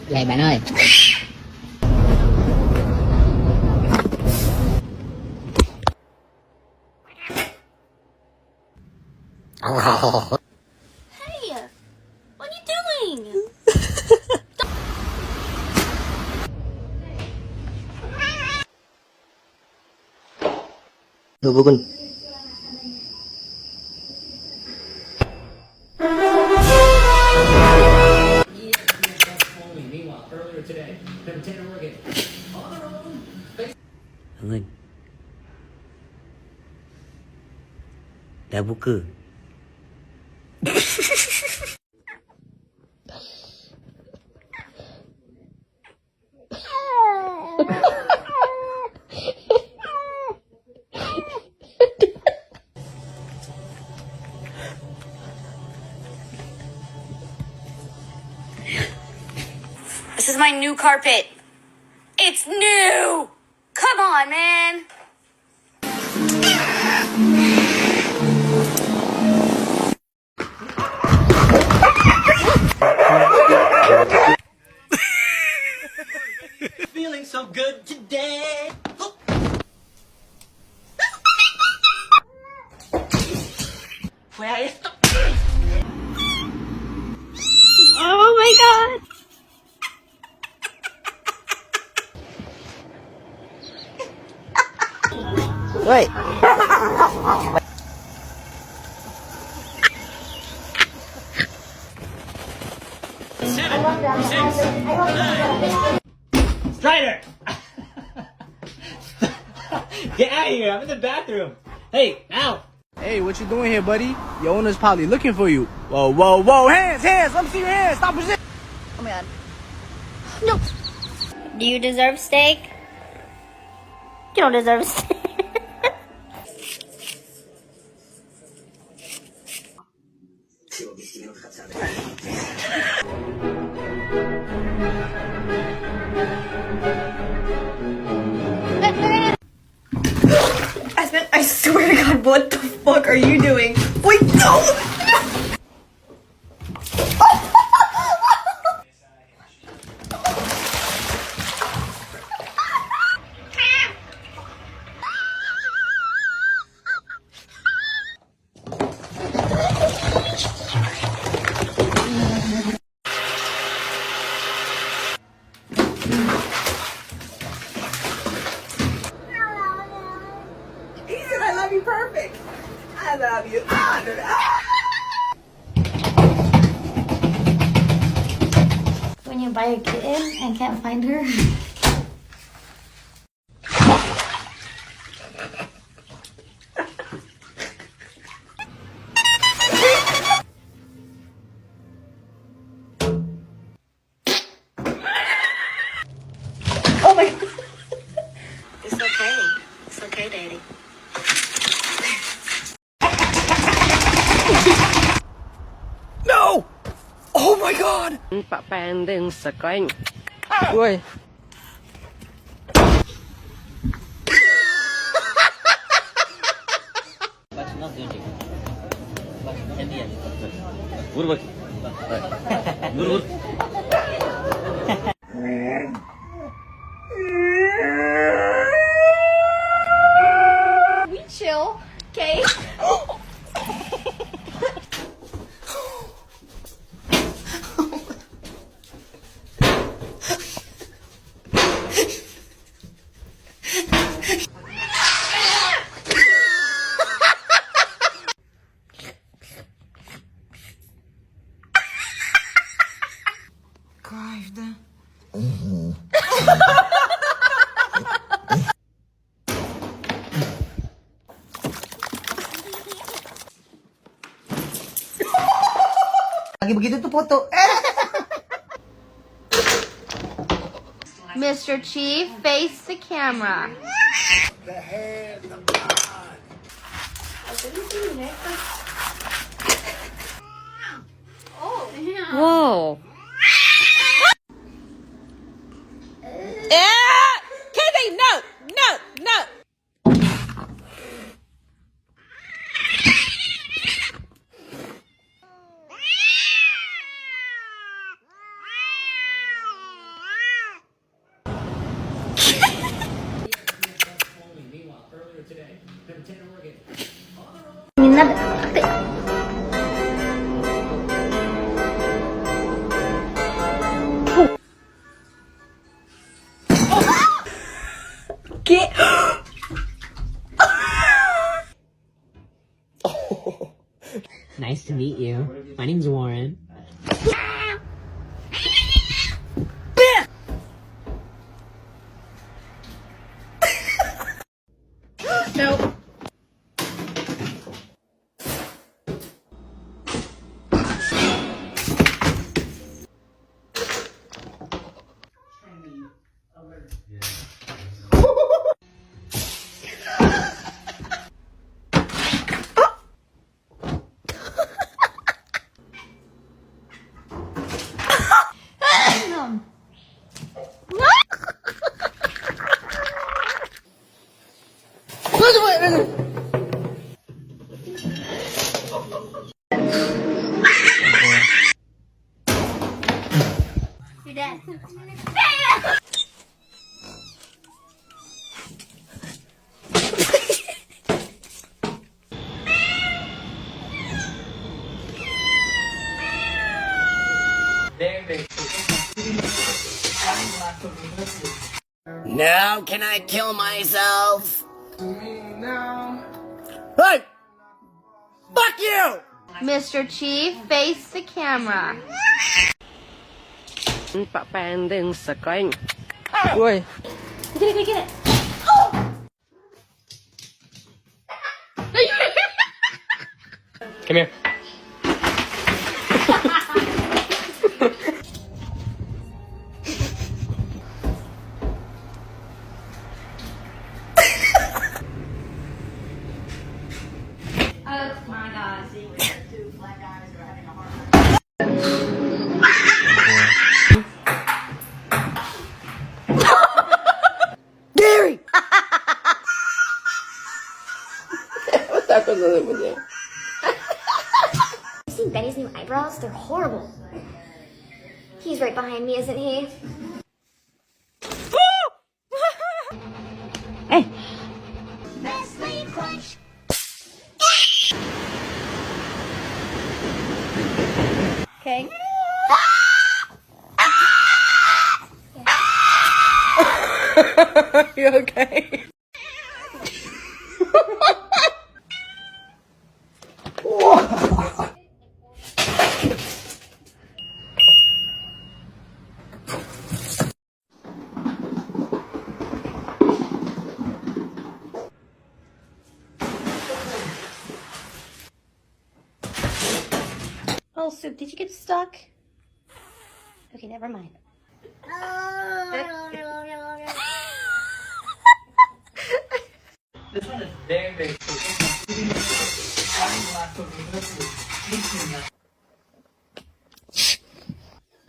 Vậy bạn ơi. Hey, what are you doing? 누구군? 응은 내부크 This is my new carpet. It's new! Come on, man! Feeling so good today. Where is the... Oh my god! Wait. Strider! Get out of here, I'm in the bathroom. Hey, out! Hey, what you doing here, buddy? Your owner's probably looking for you. Whoa, whoa, whoa, hands, let me see your hands, stop resisting. Oh my god. No. Do you deserve steak? You don't deserve steak. I swear to God, what the fuck are you doing? Wait, no! He said, I love you perfect. I love you. When you buy a kitten and can't find her. Oh my God. It's okay. It's okay, Daddy. No! Oh my God! Papandeng sa kain. Uy. We chill, okay? Lagi begitu tuh foto. Mr. Chief, face the camera. Whoa. Kizzy, no! My name's Warren. Nope. You're dead. Now can I kill myself? No. Hey! Fuck you! Mr. Chief, face the camera. Oi. Get it. Come here. Oh my god. Gary! You seen Betty's new eyebrows? They're horrible. He's right behind me, isn't he? Hey. Nestle Crunch. Okay. You okay? Oh, Soup, did you get stuck? Okay, never mind. This one is very, very cool.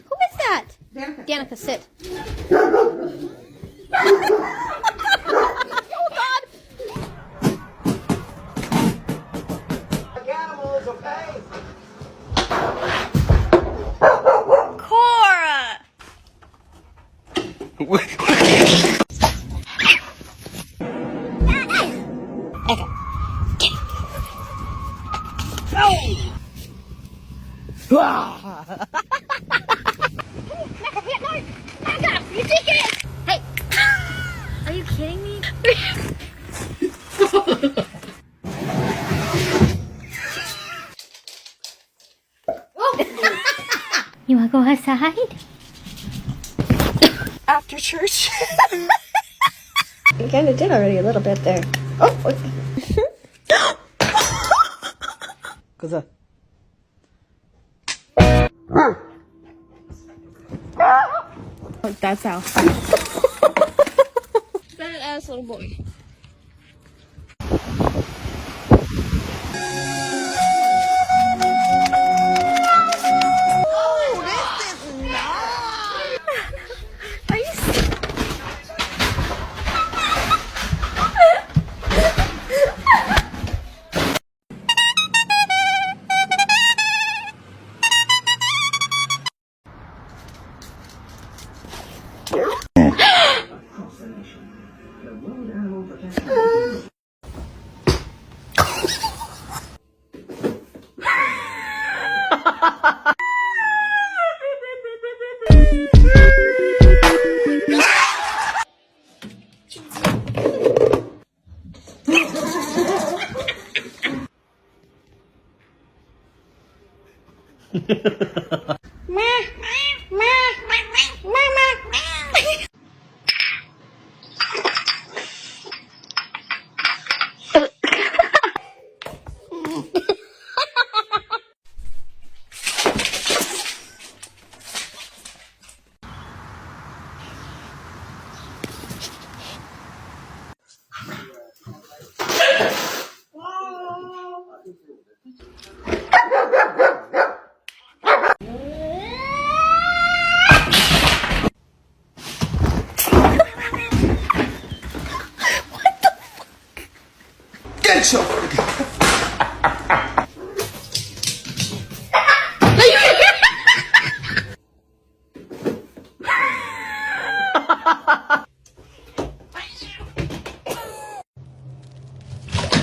Who is that? Danica, sit. Oh god! Animals, okay? Cora! Hey! Are you kidding me? You wanna go outside? After church. You kind of did already a little bit there. Oh, okay. 그래서 That's how. That ass little boy. Get your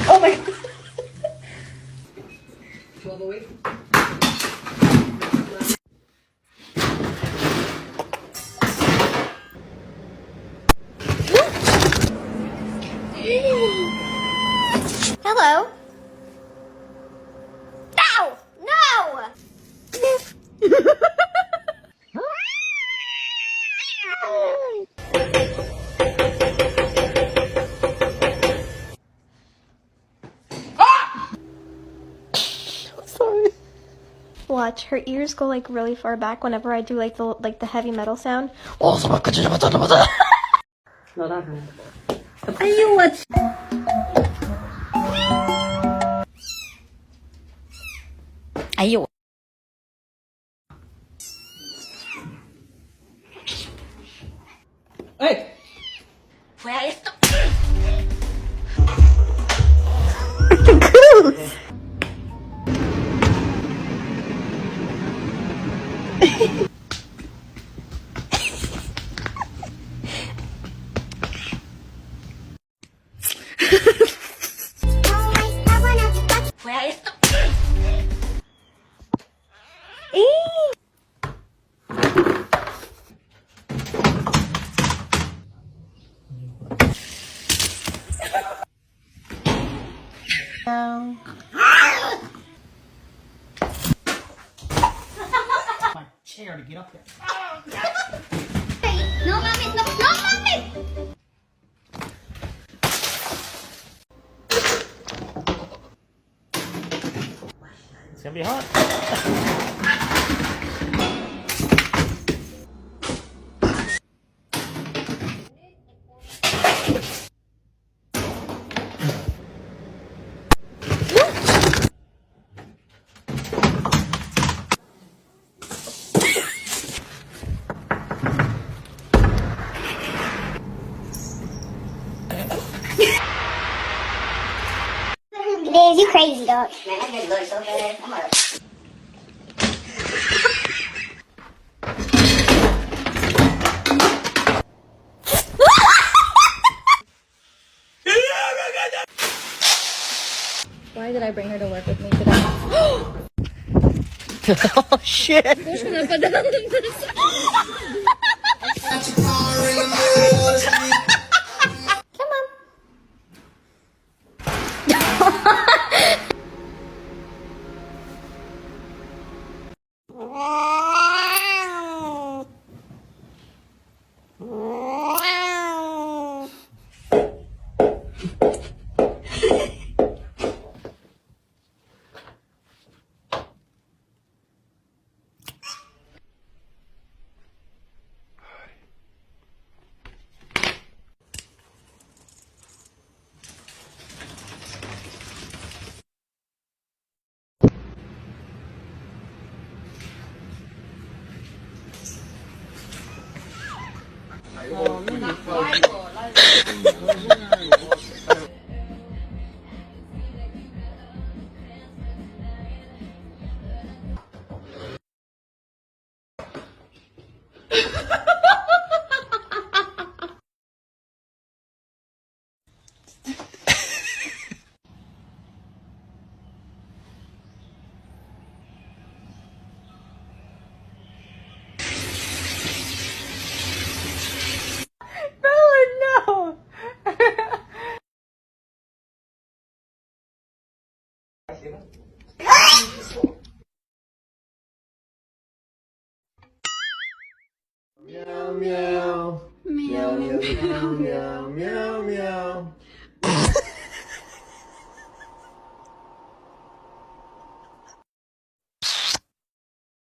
Oh my god. Hello. Ow! No! Sorry. Watch, her ears go like really far back whenever I do like the heavy metal sound. Ayo. Hey! Where is the... Goose! Where is the... My chair to get up there. No, mommy, no, mommy! It's gonna be hot. Dave, you crazy dog. Man, that nigga looks so bad. I'm gonna... Why did I bring her to work with me today? Oh shit. Meow meow. Meow meow meow meow meow.